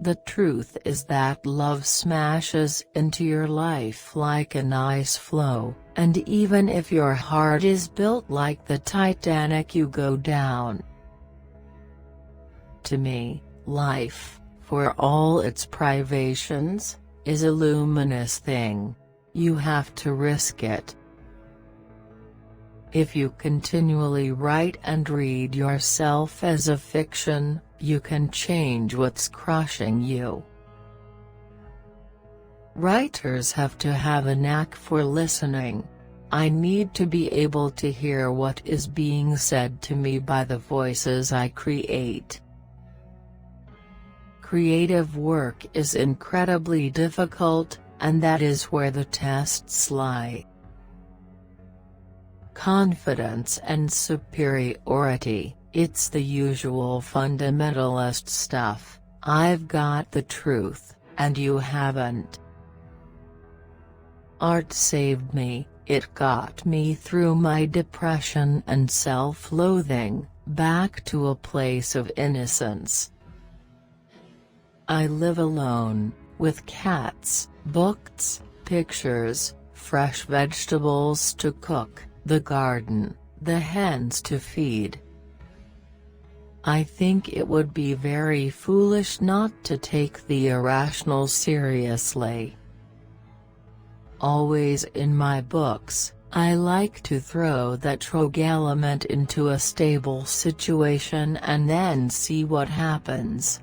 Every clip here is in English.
The truth is that love smashes into your life like a nice floe, and even if your heart is built like the Titanic, you go down. To me, life, for all its privations, is a luminous thing. You have to risk it. If you continually write and read yourself as a fiction, you can change what's crushing you. Writers have to have a knack for listening. I need to be able to hear what is being said to me by the voices I create. Creative work is incredibly difficult, and that is where the tests lie. Confidence and superiority, it's the usual fundamentalist stuff. I've got the truth, and you haven't. Art saved me, it got me through my depression and self-loathing, back to a place of innocence. I live alone, with cats, books, pictures, fresh vegetables to cook, the garden, the hens to feed. I think it would be very foolish not to take the irrational seriously. Always in my books, I like to throw that rogue element into a stable situation and then see what happens.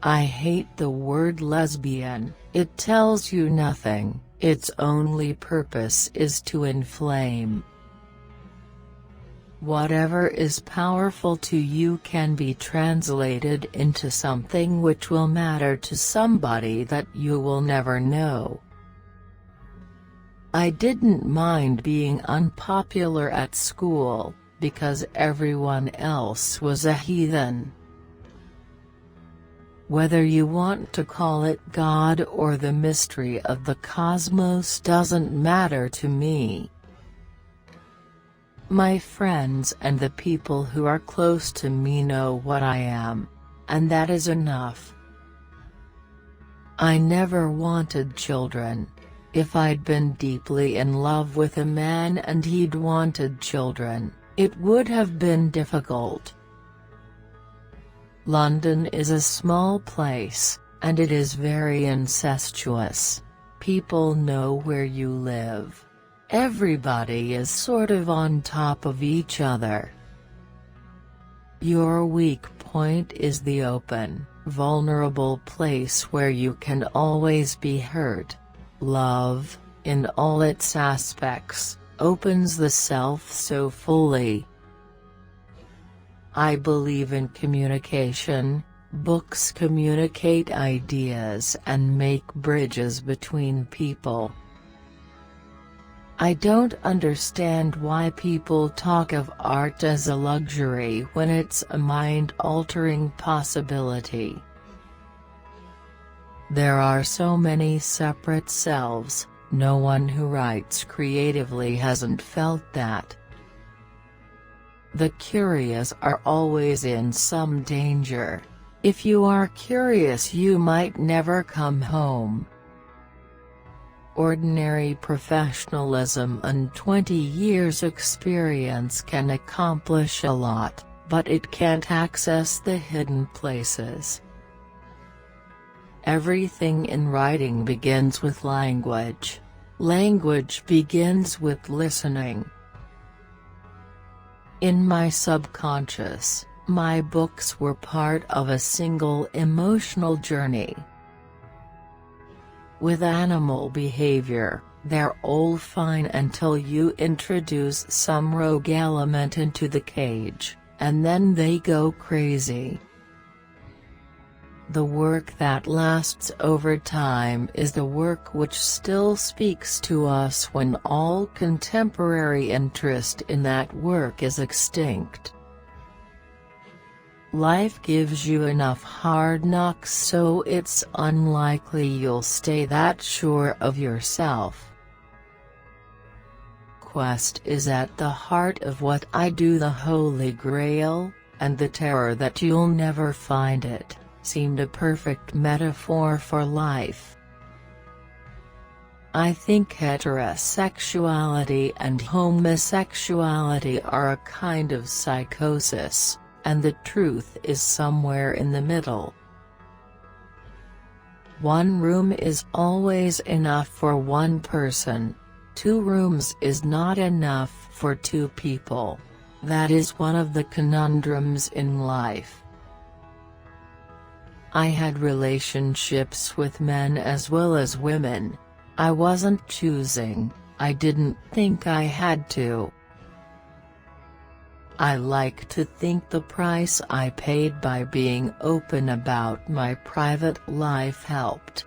I hate the word lesbian, it tells you nothing, its only purpose is to inflame. Whatever is powerful to you can be translated into something which will matter to somebody that you will never know. I didn't mind being unpopular at school, because everyone else was a heathen. Whether you want to call it God or the mystery of the cosmos doesn't matter to me. My friends and the people who are close to me know what I am, and that is enough. I never wanted children. If I'd been deeply in love with a man and he'd wanted children, it would have been difficult. London is a small place, and it is very incestuous. People know where you live. Everybody is sort of on top of each other. Your weak point is the open, vulnerable place where you can always be hurt. Love, in all its aspects, opens the self so fully. I believe in communication. Books communicate ideas and make bridges between people. I don't understand why people talk of art as a luxury when it's a mind-altering possibility. There are so many separate selves, no one who writes creatively hasn't felt that. The curious are always in some danger. If you are curious, you might never come home. Ordinary professionalism and 20 years' experience can accomplish a lot, but it can't access the hidden places. Everything in writing begins with language. Language begins with listening. In my subconscious, my books were part of a single emotional journey. With animal behavior, they're all fine until you introduce some rogue element into the cage, and then they go crazy. The work that lasts over time is the work which still speaks to us when all contemporary interest in that work is extinct. Life gives you enough hard knocks so it's unlikely you'll stay that sure of yourself. Quest is at the heart of what I do, the Holy Grail, and the terror that you'll never find it. seemed a perfect metaphor for life. I think heterosexuality and homosexuality are a kind of psychosis, and the truth is somewhere in the middle. One room is always enough for one person. 2 rooms is not enough for 2 people. That is one of the conundrums in life. I had relationships with men as well as women. I wasn't choosing, I didn't think I had to. I like to think the price I paid by being open about my private life helped.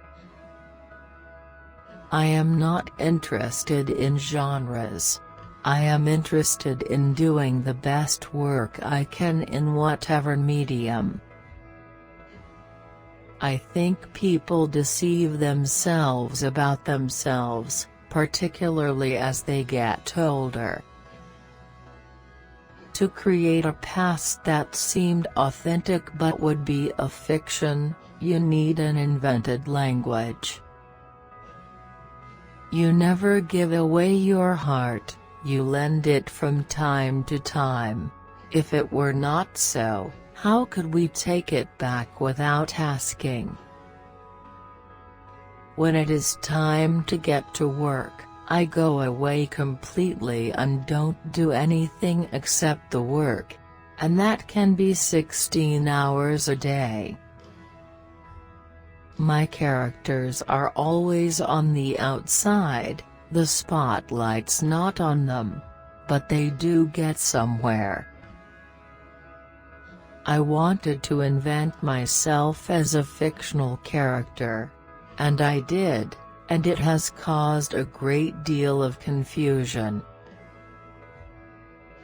I am not interested in genres. I am interested in doing the best work I can in whatever medium. I think people deceive themselves about themselves, particularly as they get older. To create a past that seemed authentic but would be a fiction, you need an invented language. You never give away your heart, you lend it from time to time. If it were not so, how could we take it back without asking? When it is time to get to work, I go away completely and don't do anything except the work. And that can be 16 hours a day. My characters are always on the outside, the spotlight's not on them. But they do get somewhere. I wanted to invent myself as a fictional character. And I did, and it has caused a great deal of confusion.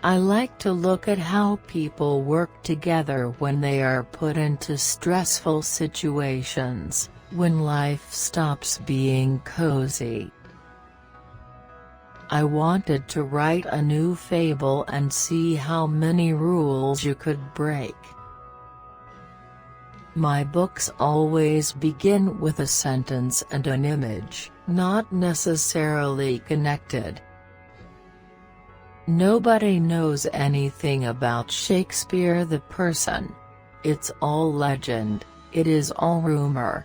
I like to look at how people work together when they are put into stressful situations, when life stops being cozy. I wanted to write a new fable and see how many rules you could break. My books always begin with a sentence and an image, not necessarily connected. Nobody knows anything about Shakespeare the person. It's all legend, it is all rumor,